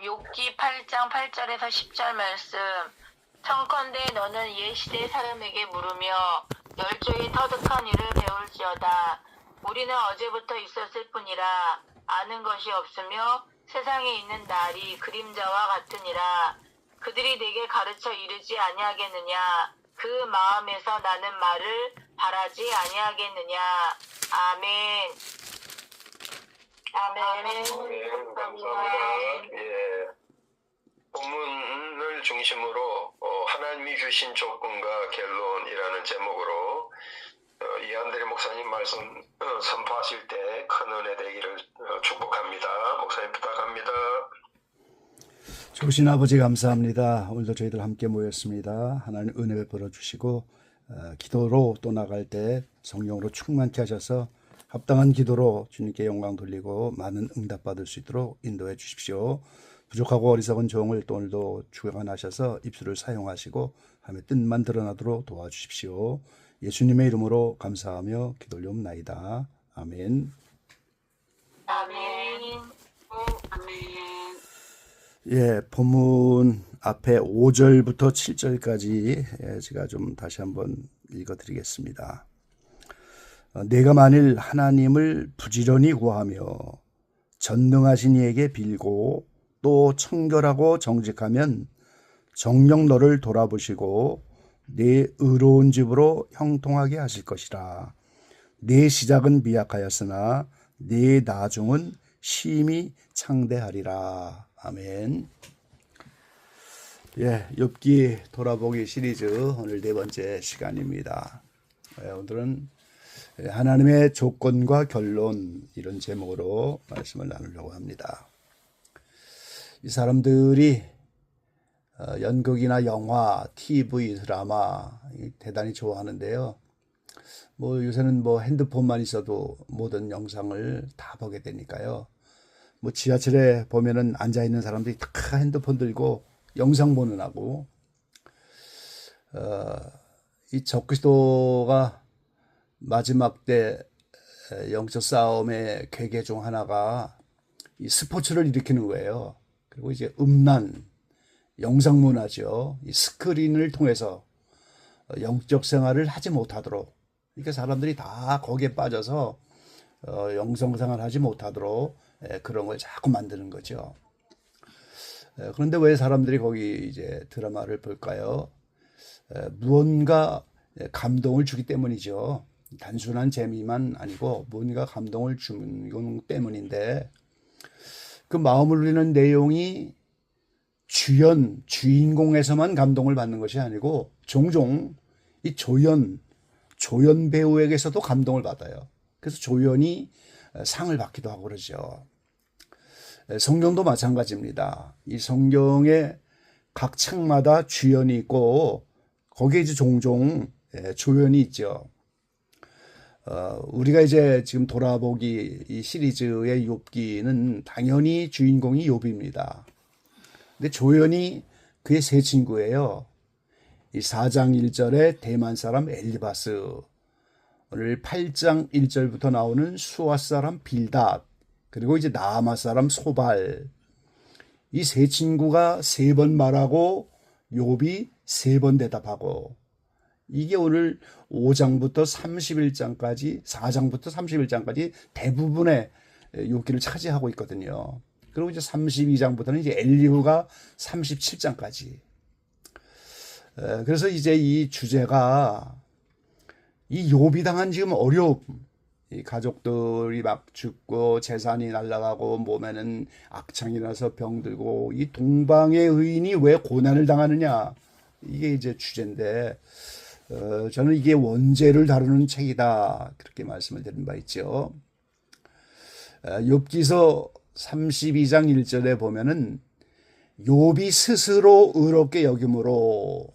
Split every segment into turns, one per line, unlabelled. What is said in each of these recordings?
욥기 8장 8절에서 10절 말씀. 청컨대 너는 옛 시대 사람에게 물으며 열조의 터득한 일을 배울지어다. 우리는 어제부터 있었을 뿐이라 아는 것이 없으며 세상에 있는 날이 그림자와 같으니라. 그들이 내게 가르쳐 이르지 아니하겠느냐. 그 마음에서 나는 말을 바라지 아니하겠느냐. 아멘. 아멘.
감사합니다. 예. 본문을 중심으로 하나님이 주신 조건과 결론이라는 제목으로 이한대리 목사님 말씀 선포하실 때 큰 은혜 되기를 축복합니다. 목사님 부탁합니다.
좋으신 아버지 감사합니다. 오늘도 저희들 함께 모였습니다. 하나님 은혜 베풀어 주시고 기도로 또 나갈 때 성령으로 충만케 하셔서 합당한 기도로 주님께 영광 돌리고 많은 응답 받을 수 있도록 인도해 주십시오. 부족하고 어리석은 종을 또 오늘도 주관하셔서 입술을 사용하시고 하나님의 뜻만 드러나도록 도와주십시오. 예수님의 이름으로 감사하며 기도 올리옵나이다. 아멘.
아멘. 아멘.
예, 본문 앞에 5절부터 7절까지 제가 좀 다시 한번 읽어드리겠습니다. 내가 만일 하나님을 부지런히 구하며 전능하신 이에게 빌고 또 청결하고 정직하면 정녕 너를 돌아보시고 내 의로운 집으로 형통하게 하실 것이라. 내 시작은 미약하였으나 내 나중은 심히 창대하리라. 아멘. 예, 욥기 돌아보기 시리즈 오늘 네 번째 시간입니다. 오늘은 하나님의 조건과 결론 이런 제목으로 말씀을 나누려고 합니다. 이 사람들이 연극이나 영화, TV, 드라마 대단히 좋아하는데요. 요새는 핸드폰만 있어도 모든 영상을 다 보게 되니까요. 지하철에 보면은 앉아 있는 사람들이 다 핸드폰 들고 영상 보는 하고 이 적그리스도가 마지막 때 영적 싸움의 계계 중 하나가 이 스포츠를 일으키는 거예요. 그리고 이제 음란, 영상 문화죠. 이 스크린을 통해서 영적 생활을 하지 못하도록, 그러니까 사람들이 다 거기에 빠져서 영성 생활을 하지 못하도록 그런 걸 자꾸 만드는 거죠. 그런데 왜 사람들이 거기 이제 드라마를 볼까요? 무언가 감동을 주기 때문이죠. 단순한 재미만 아니고 뭔가 감동을 주는 때문인데, 그 마음을 울리는 내용이 주인공에서만 감동을 받는 것이 아니고 종종 이 조연 배우에게서도 감동을 받아요. 그래서 조연이 상을 받기도 하고 그러죠. 성경도 마찬가지입니다. 이 성경의 각 책마다 주연이 있고 거기에 이제 종종 조연이 있죠. 우리가 이제 지금 돌아보기 이 시리즈의 욥기는 당연히 주인공이 욥입니다. 근데 조연이 그의 세 친구예요. 이 4장 1절에 대만 사람 엘리바스, 오늘 8장 1절부터 나오는 수아 사람 빌닷, 그리고 이제 나아마 사람 소발. 이 세 친구가 3번 말하고 욥이 3번 대답하고, 이게 오늘 5장부터 31장까지, 4장부터 31장까지 대부분의 욥기를 차지하고 있거든요. 그리고 이제 32장부터는 이제 엘리후가 37장까지. 그래서 이제 이 주제가 이 욥이 당한 지금 어려움, 이 가족들이 막 죽고 재산이 날아가고 몸에는 악창이 나서 병들고 이 동방의 의인이 왜 고난을 당하느냐, 이게 이제 주제인데, 저는 이게 원죄를 다루는 책이다, 그렇게 말씀을 드린 바 있죠. 욥기서 32장 1절에 보면은 욥이 스스로 의롭게 여김으로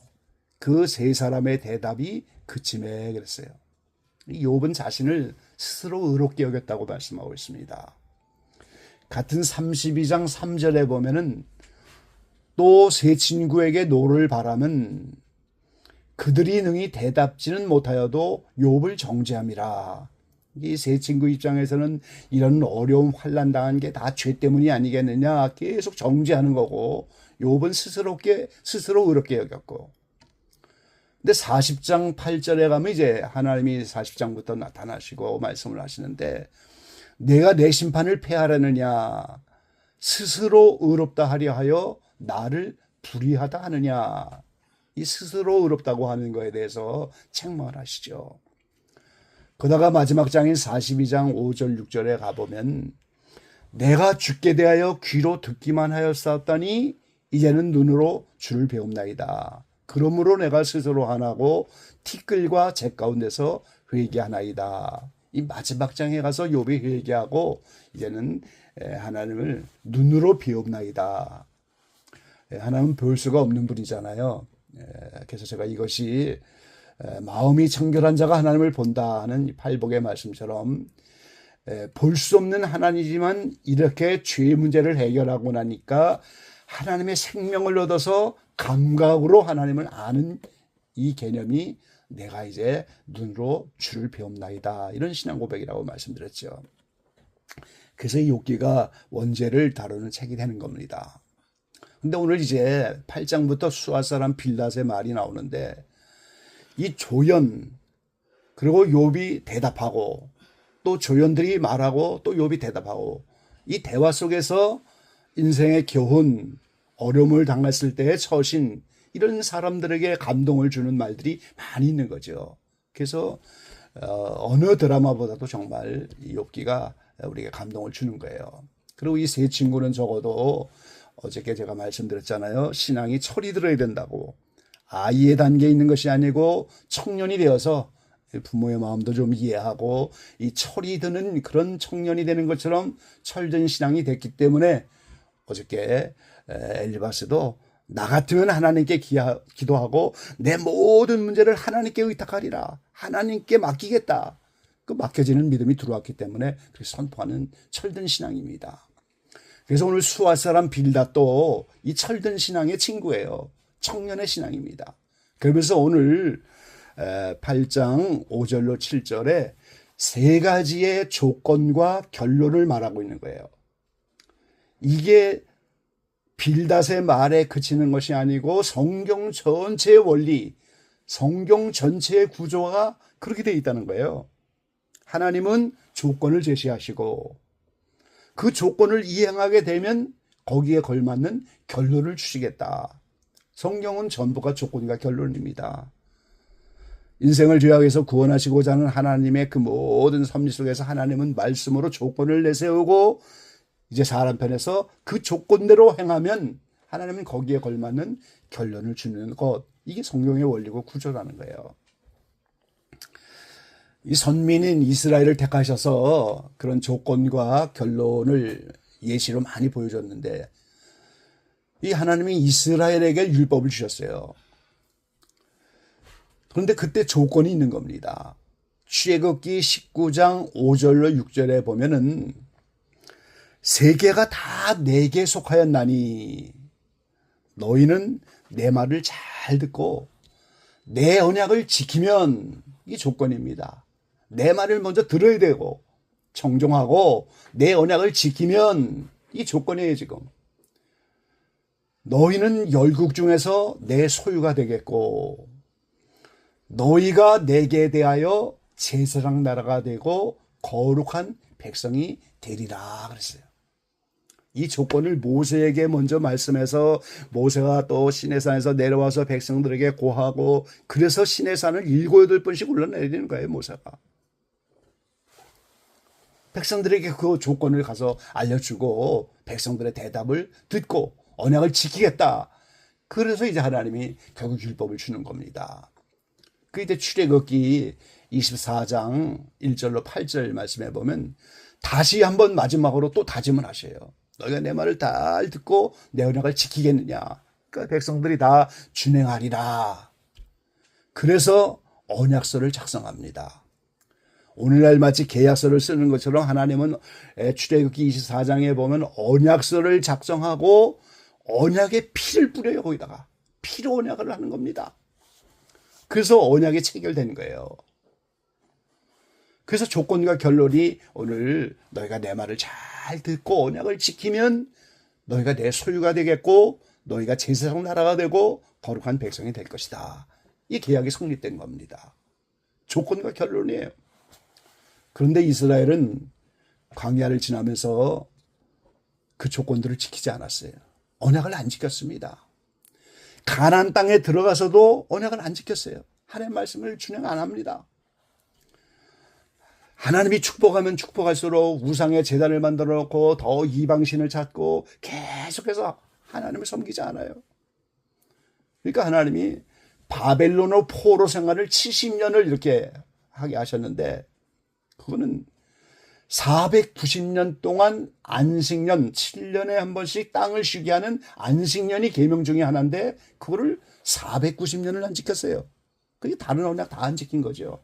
그 세 사람의 대답이 그침에 그랬어요. 욥은 자신을 스스로 의롭게 여겼다고 말씀하고 있습니다. 같은 32장 3절에 보면은 또 세 친구에게 노를 바라면 그들이 능히 대답지는 못하여도 욥을 정죄함이라. 이 세 친구 입장에서는 이런 어려움 환난 당한 게 다 죄 때문이 아니겠느냐 계속 정죄하는 거고 욥은 스스로 의롭게 여겼고 근데 40장 8절에 가면 이제 하나님이 40장부터 나타나시고 말씀을 하시는데 내가 내 심판을 폐하려느냐 스스로 의롭다 하려 하여 나를 불의하다 하느냐 이 스스로 의롭다고 하는 거에 대해서 책망을 하시죠. 그러다가 마지막 장인 42장 5절 6절에 가보면 내가 주께 대하여 귀로 듣기만 하였사오더니 이제는 눈으로 주를 배움나이다. 그러므로 내가 스스로 하나고 티끌과 재 가운데서 회개하나이다. 이 마지막 장에 가서 욥이 회개하고 이제는 하나님을 눈으로 배움나이다. 하나님은 볼 수가 없는 분이잖아요. 그래서 제가 이것이 마음이 청결한 자가 하나님을 본다 하는 팔복의 말씀처럼 볼 수 없는 하나님이지만 이렇게 죄의 문제를 해결하고 나니까 하나님의 생명을 얻어서 감각으로 하나님을 아는 이 개념이 내가 이제 눈으로 주를 배움나이다. 이런 신앙 고백이라고 말씀드렸죠. 그래서 이 욥기가 원죄를 다루는 책이 되는 겁니다. 근데 오늘 이제 8장부터 수아 사람 빌닷의 말이 나오는데 이 조연 그리고 욥이 대답하고 또 조연들이 말하고 또 욥이 대답하고 이 대화 속에서 인생의 교훈, 어려움을 당했을 때의 처신 이런 사람들에게 감동을 주는 말들이 많이 있는 거죠. 그래서 어느 드라마보다도 정말 이 욥기가 우리에게 감동을 주는 거예요. 그리고 이 세 친구는 적어도 어저께 제가 말씀드렸잖아요. 신앙이 철이 들어야 된다고. 아이의 단계에 있는 것이 아니고 청년이 되어서 부모의 마음도 좀 이해하고 이 철이 드는 그런 청년이 되는 것처럼 철든 신앙이 됐기 때문에 어저께 엘리바스도 나 같으면 하나님께 기도하고 내 모든 문제를 하나님께 의탁하리라. 하나님께 맡기겠다. 그 맡겨지는 믿음이 들어왔기 때문에 그렇게 선포하는 철든 신앙입니다. 그래서 오늘 수아 사람 빌닷도 이 철든 신앙의 친구예요. 청년의 신앙입니다. 그러면서 오늘 8장 5절로 7절에 세 가지의 조건과 결론을 말하고 있는 거예요. 이게 빌닷의 말에 그치는 것이 아니고 성경 전체의 원리, 성경 전체의 구조가 그렇게 되어 있다는 거예요. 하나님은 조건을 제시하시고 그 조건을 이행하게 되면 거기에 걸맞는 결론을 주시겠다. 성경은 전부가 조건과 결론입니다. 인생을 죄악에서 구원하시고자 하는 하나님의 그 모든 섭리 속에서 하나님은 말씀으로 조건을 내세우고 이제 사람 편에서 그 조건대로 행하면 하나님은 거기에 걸맞는 결론을 주는 것. 이게 성경의 원리고 구조라는 거예요. 이 선민인 이스라엘을 택하셔서 그런 조건과 결론을 예시로 많이 보여줬는데 이 하나님이 이스라엘에게 율법을 주셨어요. 그런데 그때 조건이 있는 겁니다. 출애굽기 19장 5절로 6절에 보면은 세계가 다 내게 속하였나니 너희는 내 말을 잘 듣고 내 언약을 지키면 이 조건입니다. 내 말을 먼저 들어야 되고 청종하고 내 언약을 지키면 이 조건이에요. 지금 너희는 열국 중에서 내 소유가 되겠고 너희가 내게 대하여 제사장 나라가 되고 거룩한 백성이 되리라 그랬어요. 이 조건을 모세에게 먼저 말씀해서 모세가 또 시내산에서 내려와서 백성들에게 고하고 그래서 시내산을 7, 8번씩 올라내리는 거예요. 모세가. 백성들에게 그 조건을 가서 알려주고 백성들의 대답을 듣고 언약을 지키겠다. 그래서 이제 하나님이 결국 율법을 주는 겁니다. 그 이제 출애굽기 24장 1절로 8절 말씀해 보면 다시 한번 마지막으로 또 다짐을 하셔요. 너희가 내 말을 잘 듣고 내 언약을 지키겠느냐. 그러니까 백성들이 다 준행하리라. 그래서 언약서를 작성합니다. 오늘날 마치 계약서를 쓰는 것처럼 하나님은 출애굽기 24장에 보면 언약서를 작성하고 언약의 피를 뿌려요. 거기다가 피로 언약을 하는 겁니다. 그래서 언약이 체결되는 거예요. 그래서 조건과 결론이 오늘 너희가 내 말을 잘 듣고 언약을 지키면 너희가 내 소유가 되겠고 너희가 제사장 나라가 되고 거룩한 백성이 될 것이다. 이 계약이 성립된 겁니다. 조건과 결론이에요. 그런데 이스라엘은 광야를 지나면서 그 조건들을 지키지 않았어요. 언약을 안 지켰습니다. 가나안 땅에 들어가서도 언약을 안 지켰어요. 하나님의 말씀을 준행 안 합니다. 하나님이 축복하면 축복할수록 우상의 제단을 만들어 놓고 더 이방신을 찾고 계속해서 하나님을 섬기지 않아요. 그러니까 하나님이 바벨론의 포로 생활을 70년을 이렇게 하게 하셨는데 그거는 490년 동안 안식년 7년에 한 번씩 땅을 쉬게 하는 안식년이 계명 중에 하나인데 그거를 490년을 안 지켰어요. 그게 다른 언약 다 안 지킨 거죠.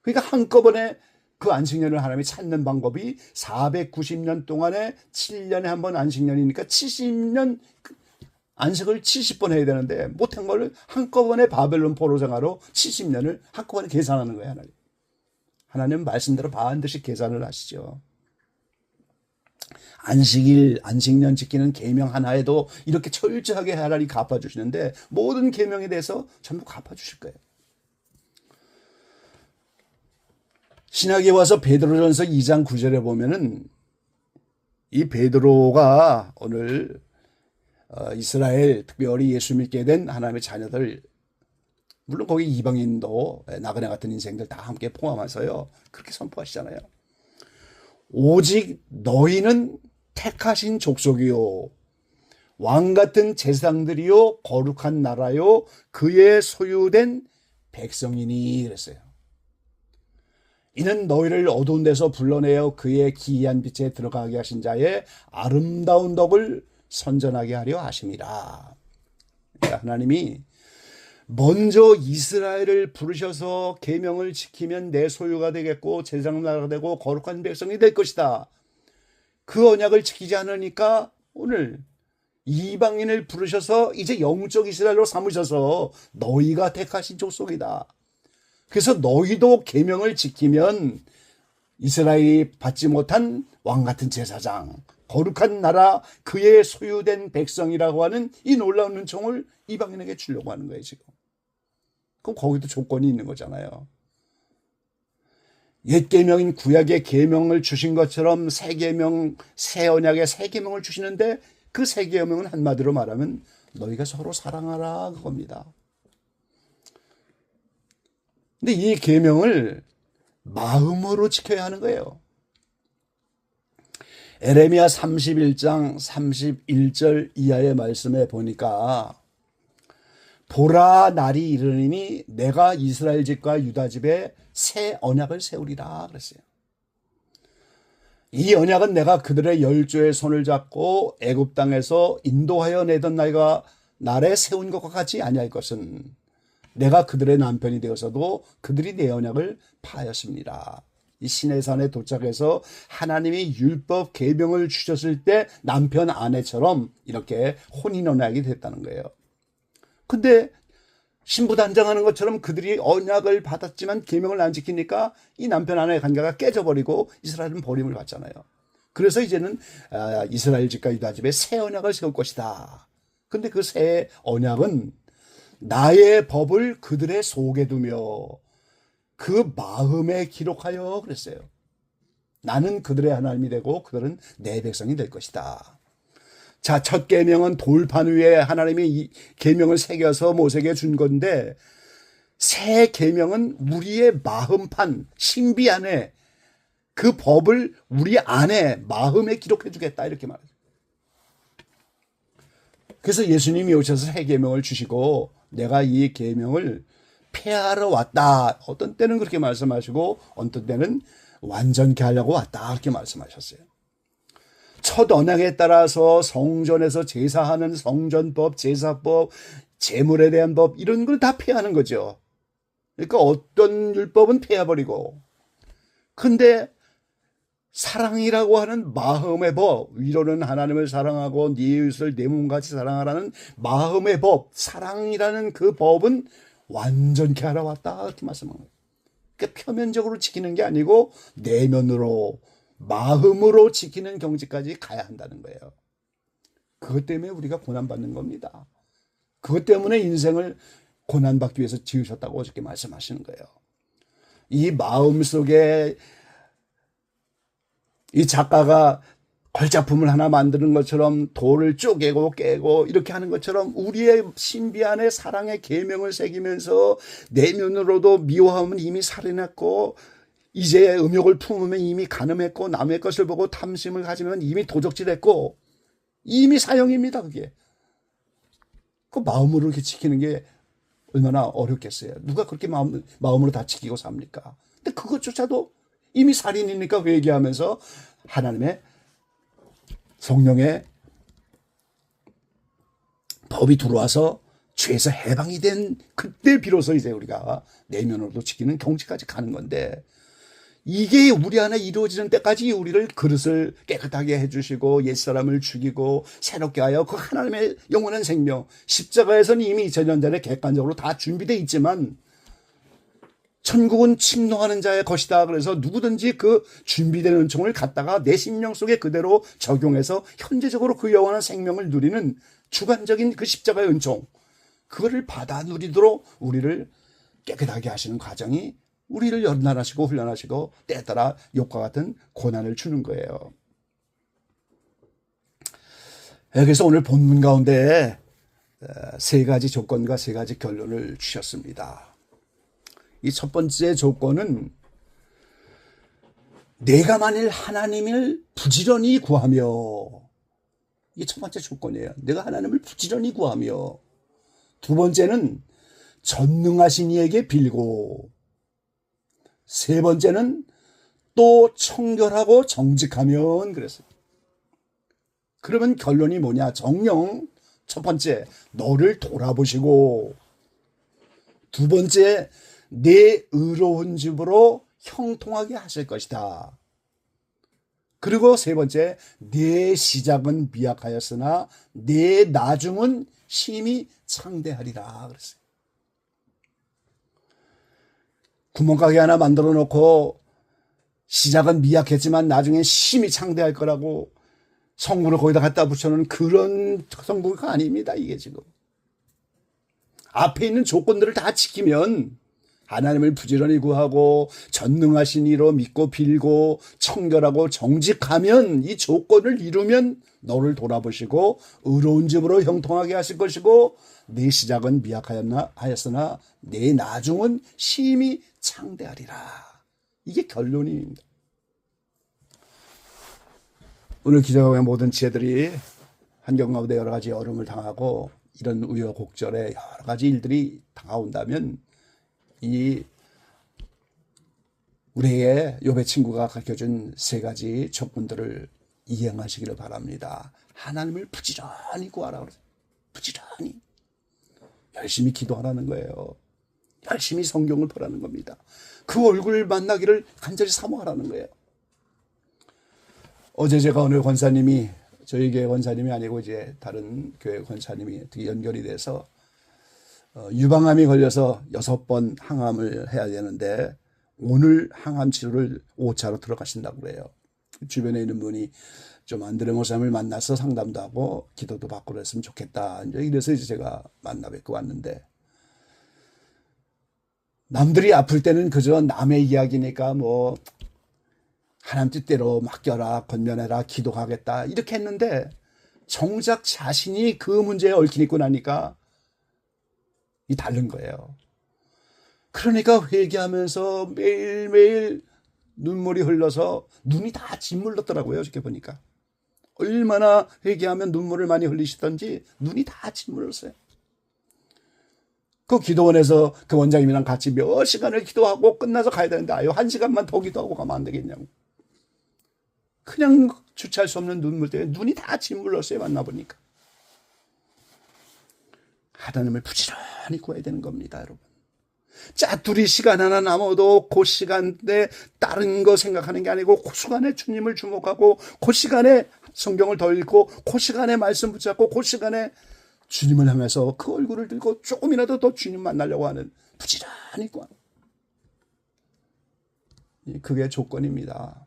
그러니까 한꺼번에 그 안식년을 하나님이 찾는 방법이 490년 동안에 7년에 한 번 안식년이니까 70년 안식을 70번 해야 되는데 못한 걸 한꺼번에 바벨론 포로 생활로 70년을 한꺼번에 계산하는 거예요. 하나님은 말씀대로 반드시 계산을 하시죠. 안식일, 안식년 지키는 계명 하나에도 이렇게 철저하게 하나님이 갚아주시는데 모든 계명에 대해서 전부 갚아주실 거예요. 신약에 와서 베드로전서 2장 9절에 보면은 이 베드로가 오늘 이스라엘 특별히 예수 믿게 된 하나님의 자녀들 물론 거기 이방인도 나그네 같은 인생들 다 함께 포함해서요. 그렇게 선포하시잖아요. 오직 너희는 택하신 족속이요 왕 같은 제사장들이요 거룩한 나라요 그의 소유된 백성이니 그랬어요. 이는 너희를 어두운 데서 불러내어 그의 기이한 빛에 들어가게 하신 자의 아름다운 덕을 선전하게 하려 하심이라. 그러니까 하나님이 먼저 이스라엘을 부르셔서 계명을 지키면 내 소유가 되겠고 제사장 나라가 되고 거룩한 백성이 될 것이다. 그 언약을 지키지 않으니까 오늘 이방인을 부르셔서 이제 영적 이스라엘로 삼으셔서 너희가 택하신 족속이다. 그래서 너희도 계명을 지키면 이스라엘이 받지 못한 왕같은 제사장, 거룩한 나라, 그의 소유된 백성이라고 하는 이 놀라운 은총을 이방인에게 주려고 하는 거예요, 지금. 그럼 거기도 조건이 있는 거잖아요. 옛 계명인 구약의 계명을 주신 것처럼 새 계명, 새 언약의 새 계명을 주시는데 그 새 계명은 한마디로 말하면 너희가 서로 사랑하라 그겁니다. 근데 이 계명을 마음으로 지켜야 하는 거예요. 에레미야 31장 31절 이하의 말씀에 보니까 보라 날이 이르니 내가 이스라엘 집과 유다 집에 새 언약을 세우리라 그랬어요. 이 언약은 내가 그들의 열조의 손을 잡고 애굽 땅에서 인도하여 내던 날에 세운 것과 같이 아니할 것은 내가 그들의 남편이 되어서도 그들이 내 언약을 파하였습니다. 이 시내산에 도착해서 하나님이 율법 계명을 주셨을 때 남편 아내처럼 이렇게 혼인 언약이 됐다는 거예요. 근데 신부 단장하는 것처럼 그들이 언약을 받았지만 계명을 안 지키니까 이 남편 아내의 관계가 깨져버리고 이스라엘은 버림을 받잖아요. 그래서 이제는 이스라엘 집과 유다 집에 새 언약을 세울 것이다. 근데 그 새 언약은 나의 법을 그들의 속에 두며 그 마음에 기록하여 그랬어요. 나는 그들의 하나님이 되고 그들은 내 백성이 될 것이다. 자, 첫 계명은 돌판 위에 하나님이 이 계명을 새겨서 모세에게 준 건데 새 계명은 우리의 마음판, 신비 안에 그 법을 우리 안에 마음에 기록해 주겠다 이렇게 말해요. 그래서 예수님이 오셔서 새 계명을 주시고 내가 이 계명을 폐하러 왔다. 어떤 때는 그렇게 말씀하시고 어떤 때는 완전케 하려고 왔다. 그렇게 말씀하셨어요. 첫 언약에 따라서 성전에서 제사하는 성전법, 제사법, 제물에 대한 법 이런 걸 다 폐하는 거죠. 그러니까 어떤 율법은 폐해버리고 근데 사랑이라고 하는 마음의 법, 위로는 하나님을 사랑하고 네 이웃을 내 몸같이 사랑하라는 마음의 법, 사랑이라는 그 법은 완전케 하러 왔다 이렇게 말씀합니다. 그러니까 표면적으로 지키는 게 아니고 내면으로 마음으로 지키는 경지까지 가야 한다는 거예요. 그것 때문에 우리가 고난받는 겁니다. 그것 때문에 인생을 고난받기 위해서 지으셨다고 어저께 말씀하시는 거예요. 이 마음속에 이 작가가 걸작품을 하나 만드는 것처럼 돌을 쪼개고 깨고 이렇게 하는 것처럼 우리의 신비 안에 사랑의 계명을 새기면서 내면으로도 미워함은 이미 살해났고 이제 음욕을 품으면 이미 간음했고 남의 것을 보고 탐심을 가지면 이미 도적질했고 이미 사형입니다. 그게. 그 마음으로 이렇게 지키는 게 얼마나 어렵겠어요. 누가 그렇게 마음으로 다 지키고 삽니까? 근데 그것조차도 이미 살인이니까 회개하면서 하나님의 성령의 법이 들어와서 죄에서 해방이 된 그때 비로소 이제 우리가 내면으로도 지키는 경지까지 가는 건데 이게 우리 안에 이루어지는 때까지 우리를 그릇을 깨끗하게 해주시고 옛사람을 죽이고 새롭게 하여 그 하나님의 영원한 생명 십자가에서는 이미 2000년 전에 객관적으로 다 준비되어 있지만 천국은 침노하는 자의 것이다. 그래서 누구든지 그 준비된 은총을 갖다가 내 심령 속에 그대로 적용해서 현재적으로 그 영원한 생명을 누리는 주관적인 그 십자가의 은총 그거를 받아 누리도록 우리를 깨끗하게 하시는 과정이 우리를 연단하시고 훈련하시고 때에 따라 욕과 같은 고난을 주는 거예요. 그래서 오늘 본문 가운데 세 가지 조건과 세 가지 결론을 주셨습니다. 이 첫 번째 조건은 내가 만일 하나님을 부지런히 구하며 이게 첫 번째 조건이에요. 내가 하나님을 부지런히 구하며 두 번째는 전능하신 이에게 빌고 세 번째는 또 청결하고 정직하면 그랬어요. 그러면 결론이 뭐냐? 정령 첫 번째 너를 돌아보시고 두 번째 내 의로운 집으로 형통하게 하실 것이다. 그리고 세 번째 내 시작은 미약하였으나 내 나중은 심히 창대하리라 그랬어요. 구멍가게 하나 만들어 놓고 시작은 미약했지만 나중에 심히 창대할 거라고 성구를 거기다 갖다 붙여놓은 그런 성구가 아닙니다. 이게 지금 앞에 있는 조건들을 다 지키면 하나님을 부지런히 구하고 전능하신 이로 믿고 빌고 청결하고 정직하면 이 조건을 이루면 너를 돌아보시고 의로운 집으로 형통하게 하실 것이고 내 시작은 미약하였으나 내 나중은 심히 창대하리라. 이게 결론입니다. 오늘 기적의 모든 지혜들이 환경 가운데 여러 가지 어려움을 당하고 이런 우여곡절에 여러 가지 일들이 다가온다면 이 우리의 욥의 친구가 가르쳐준 세 가지 조건들을 이행하시기를 바랍니다. 하나님을 부지런히 구하라 그러세요. 부지런히 열심히 기도하라는 거예요. 열심히 성경을 보라는 겁니다. 그 얼굴을 만나기를 간절히 사모하라는 거예요. 어제 제가 어느 권사님이 저희 교회 권사님이 아니고 이제 다른 교회 권사님이 어떻게 연결이 돼서 유방암이 걸려서 6번 항암을 해야 되는데 오늘 항암 치료를 5차로 들어가신다고 그래요. 주변에 있는 분이 좀 안드레 목사님을 만나서 상담도 하고 기도도 받고 그랬으면 좋겠다. 이래서 이제 제가 만나 뵙고 왔는데 남들이 아플 때는 그저 남의 이야기니까 뭐 하나님 뜻대로 맡겨라, 건면해라, 기도하겠다 이렇게 했는데 정작 자신이 그 문제에 얽히고 나니까 이 다른 거예요. 그러니까 회개하면서 매일매일 눈물이 흘러서 눈이 다 짓물렀더라고요. 이렇게 보니까 얼마나 회개하면 눈물을 많이 흘리시던지 눈이 다 짓물렀어요. 그 기도원에서 그 원장님이랑 같이 몇 시간을 기도하고 끝나서 가야 되는데 아유 1시간만 더 기도하고 가면 안 되겠냐고. 그냥 주체할 수 없는 눈물 때문에 눈이 다 짓물렀어요. 만나보니까. 하나님을 부지런히 구해야 되는 겁니다. 여러분. 짜투리 시간 하나 남아도 그 시간에 다른 거 생각하는 게 아니고 그 시간에 주님을 주목하고 그 시간에 성경을 더 읽고 그 시간에 말씀 붙잡고 그 시간에 주님을 향해서 그 얼굴을 들고 조금이라도 더 주님 만나려고 하는 부지런히 구하는 그게 조건입니다.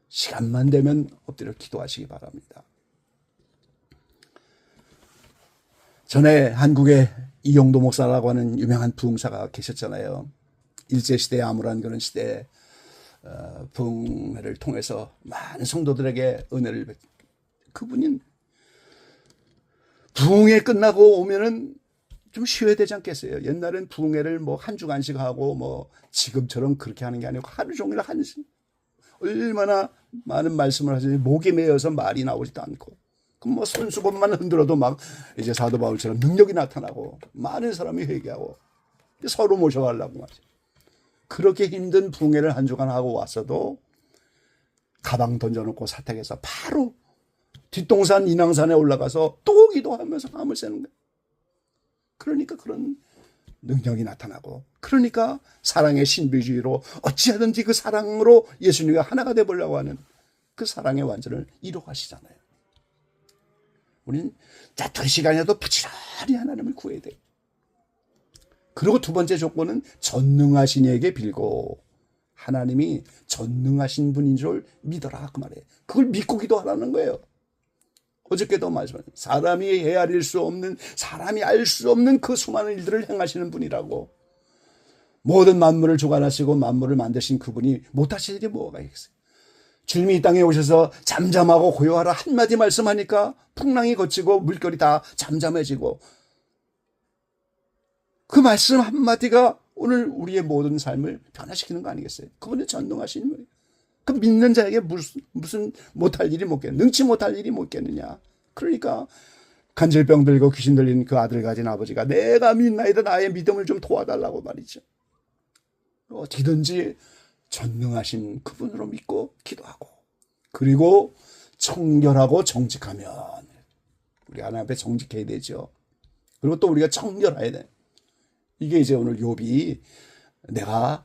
시간만 되면 엎드려 기도하시기 바랍니다. 전에 한국에 이용도 목사라고 하는 유명한 부흥사가 계셨잖아요. 일제시대 암울한 그런 시대에 부흥회를 통해서 많은 성도들에게 은혜를 그분이 부흥회 끝나고 오면은 좀 쉬어야 되지 않겠어요? 옛날엔 부흥회를 뭐 한 주간씩 하고 뭐 지금처럼 그렇게 하는 게 아니고 하루 종일 얼마나 많은 말씀을 하시니 목이 메어서 말이 나오지도 않고 그럼 뭐 손수건만 흔들어도 막 이제 사도 바울처럼 능력이 나타나고 많은 사람이 회개하고 서로 모셔가려고 말이죠. 그렇게 힘든 부흥회를 한 주간 하고 왔어도 가방 던져놓고 사택에서 바로 뒷동산 인왕산에 올라가서 또 기도하면서 밤을 새는 거예요. 그러니까 그런 능력이 나타나고 그러니까 사랑의 신비주의로 어찌하든지 그 사랑으로 예수님과 하나가 되어보려고 하는 그 사랑의 완전을 이루어가시잖아요. 우리는 짧은 시간이라도 부지런히 하나님을 구해야 돼요. 그리고 두 번째 조건은 전능하신 이에게 빌고 하나님이 전능하신 분인 줄 믿어라 그 말이에요. 그걸 믿고 기도하라는 거예요. 어저께도 말씀하셨죠. 사람이 헤아릴 수 없는 사람이 알 수 없는 그 수많은 일들을 행하시는 분이라고. 모든 만물을 주관하시고 만물을 만드신 그분이 못하실 일이 뭐가 있겠어요. 주님이 이 땅에 오셔서 잠잠하고 고요하라 한마디 말씀하니까 풍랑이 걷히고 물결이 다 잠잠해지고 그 말씀 한마디가 오늘 우리의 모든 삶을 변화시키는 거 아니겠어요? 그분이 전능하신 분이에요. 그 믿는 자에게 무슨 못할 일이 못겠느냐, 능치 못할 일이 못겠느냐. 그러니까 간질병 들고 귀신 들린 그 아들 가진 아버지가 내가 믿나이다 나의 믿음을 좀 도와달라고 말이죠. 어디든지 전능하신 그분으로 믿고 기도하고 그리고 청결하고 정직하면 우리 하나님 앞에 정직해야 되죠. 그리고 또 우리가 청결해야 돼. 이게 이제 오늘 욥이 내가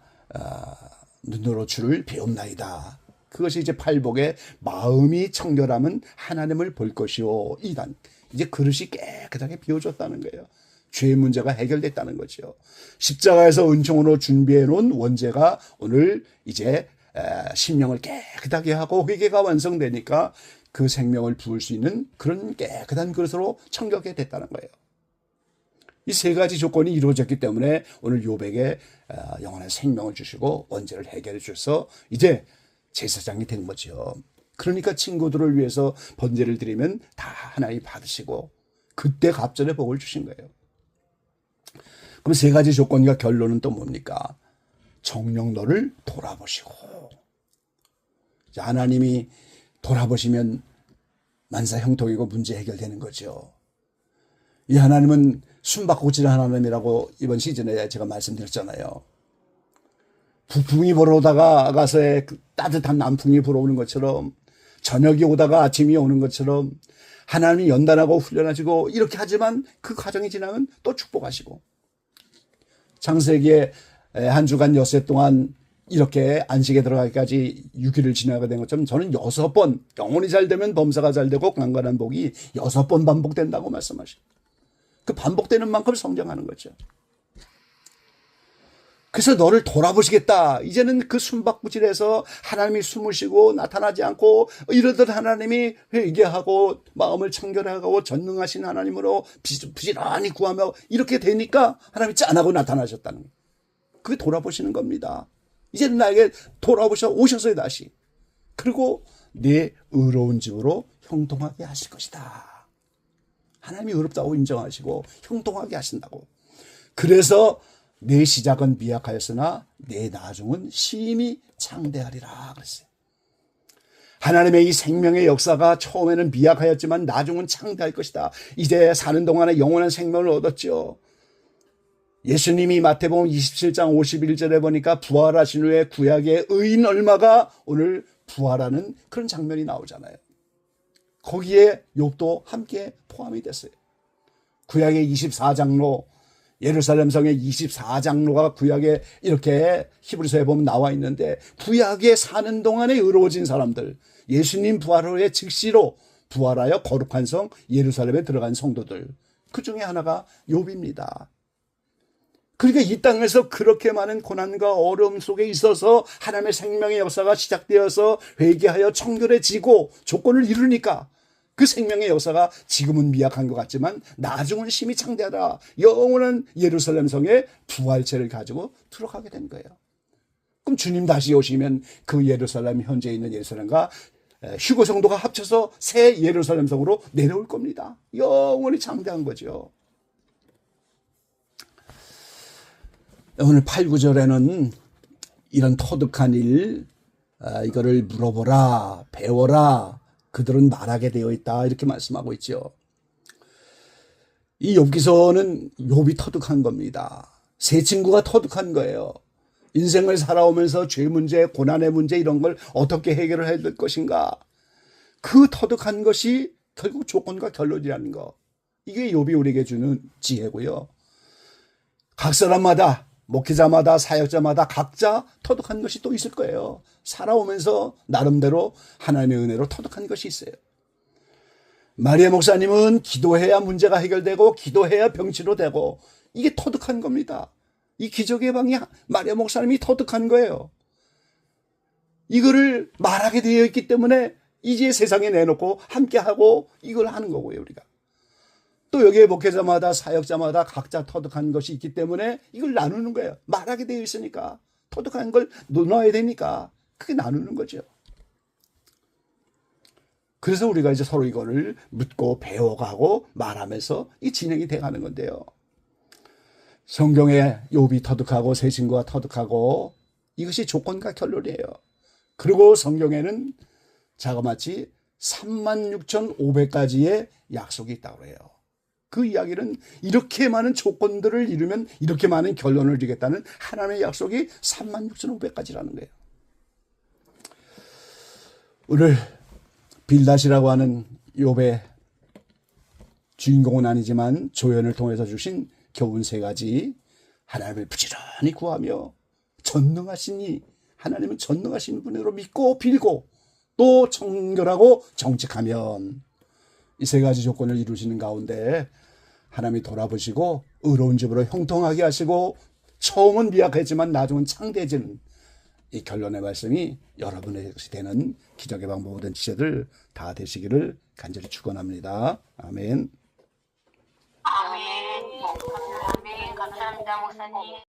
눈으로 주를 배움나이다. 그것이 이제 팔복에 마음이 청결하면 하나님을 볼 것이요. 이단 이제 그릇이 깨끗하게 비워졌다는 거예요. 죄의 문제가 해결됐다는 거죠. 십자가에서 은총으로 준비해 놓은 원죄가 오늘 이제 심령을 깨끗하게 하고 회개가 완성되니까 그 생명을 부을 수 있는 그런 깨끗한 그릇으로 청결하게 됐다는 거예요. 이 세 가지 조건이 이루어졌기 때문에 오늘 욥에게 영원한 생명을 주시고 원죄를 해결해 주셔서 이제 제사장이 된 거죠. 그러니까 친구들을 위해서 번제를 드리면 다 하나님 받으시고 그때 갑절의 복을 주신 거예요. 그럼 세 가지 조건과 결론은 또 뭡니까? 정녕 너를 돌아보시고 하나님이 돌아보시면 만사 형통이고 문제 해결되는 거죠. 이 하나님은 숨바꼭질 하나님이라고 이번 시즌에 제가 말씀드렸잖아요. 북풍이 불어오다가 아가서에 따뜻한 남풍이 불어오는 것처럼 저녁이 오다가 아침이 오는 것처럼 하나님이 연단하고 훈련하시고 이렇게 하지만 그 과정이 지나면 또 축복하시고 창세기에 한 주간 엿새 동안 이렇게 안식에 들어가기까지 6일을 지나게 된 것처럼 저는 6번 영혼이 잘 되면 범사가 잘 되고 강건한 복이 6번 반복된다고 말씀하십니다. 그 반복되는 만큼 성장하는 거죠. 그래서 너를 돌아보시겠다. 이제는 그 숨바꾸질에서 하나님이 숨으시고 나타나지 않고 이러던 하나님이 회개하고 마음을 청결하고 전능하신 하나님으로 부지런히 구하며 이렇게 되니까 하나님이 짠하고 나타나셨다는 거예요. 그게 돌아보시는 겁니다. 이제는 나에게 오셨어요 다시. 그리고 내 의로운 집으로 형통하게 하실 것이다. 하나님이 의롭다고 인정하시고 형통하게 하신다고. 그래서 내 시작은 미약하였으나 내 나중은 심히 창대하리라 그랬어요. 하나님의 이 생명의 역사가 처음에는 미약하였지만 나중은 창대할 것이다. 이제 사는 동안에 영원한 생명을 얻었죠. 예수님이 마태복음 27장 51절에 보니까 부활하신 후에 구약의 의인 얼마가 오늘 부활하는 그런 장면이 나오잖아요. 거기에 욥도 함께 포함이 됐어요. 구약의 24장로, 예루살렘 성의 24장로가 구약에 이렇게 히브리서에 보면 나와 있는데 구약에 사는 동안에 의로워진 사람들, 예수님 부활 후에 즉시로 부활하여 거룩한 성 예루살렘에 들어간 성도들, 그 중에 하나가 욥입니다. 그러니까 이 땅에서 그렇게 많은 고난과 어려움 속에 있어서 하나님의 생명의 역사가 시작되어서 회개하여 청결해지고 조건을 이루니까 그 생명의 역사가 지금은 미약한 것 같지만 나중은 심히 창대하다. 영원한 예루살렘 성에 부활체를 가지고 들어가게 된 거예요. 그럼 주님 다시 오시면 그 예루살렘, 현재 있는 예루살렘과 휴거 성도가 합쳐서 새 예루살렘 성으로 내려올 겁니다. 영원히 창대한 거죠. 오늘 8, 9절에는 이런 터득한 일, 이거를 물어보라, 배워라, 그들은 말하게 되어 있다, 이렇게 말씀하고 있죠. 이 욥기서는 욥이 터득한 겁니다. 세 친구가 터득한 거예요. 인생을 살아오면서 죄 문제, 고난의 문제 이런 걸 어떻게 해결을 해야 될 것인가. 그 터득한 것이 결국 조건과 결론이라는 거. 이게 욥이 우리에게 주는 지혜고요. 각 사람마다, 목회자마다, 사역자마다 각자 터득한 것이 또 있을 거예요. 살아오면서 나름대로 하나님의 은혜로 터득한 것이 있어요. 마리아 목사님은 기도해야 문제가 해결되고 기도해야 병치료되고 이게 터득한 겁니다. 이 기적의 방이 마리아 목사님이 터득한 거예요. 이거를 말하게 되어 있기 때문에 이제 세상에 내놓고 함께하고 이걸 하는 거고요, 우리가. 또 여기에 목회자마다 사역자마다 각자 터득한 것이 있기 때문에 이걸 나누는 거예요. 말하게 되어 있으니까 터득한 걸 나눠야 되니까 그게 나누는 거죠. 그래서 우리가 이제 서로 이거를 묻고 배워가고 말하면서 이 진행이 돼가는 건데요. 성경에 욥이 터득하고 세 친구가 터득하고 이것이 조건과 결론이에요. 그리고 성경에는 자그마치 36,500가지의 약속이 있다고 해요. 그 이야기는 이렇게 많은 조건들을 이루면 이렇게 많은 결론을 주겠다는 하나님의 약속이 36,500가지라는 거예요. 오늘 빌닷이라고 하는 욥의 주인공은 아니지만 조연을 통해서 주신 교훈 세 가지. 하나님을 부지런히 구하며 전능하시니 하나님은 전능하신 분으로 믿고 빌고 또 청결하고 정직하면 이 세 가지 조건을 이루시는 가운데 하나님이 돌아보시고 의로운 집으로 형통하게 하시고 처음은 미약했지만 나중은 창대해지는 이 결론의 말씀이 여러분의 것이 되는 기적의 방 모든 지체들 다 되시기를 간절히 축원합니다. 아멘.
아멘. 아멘. 감사합니다, 목사님.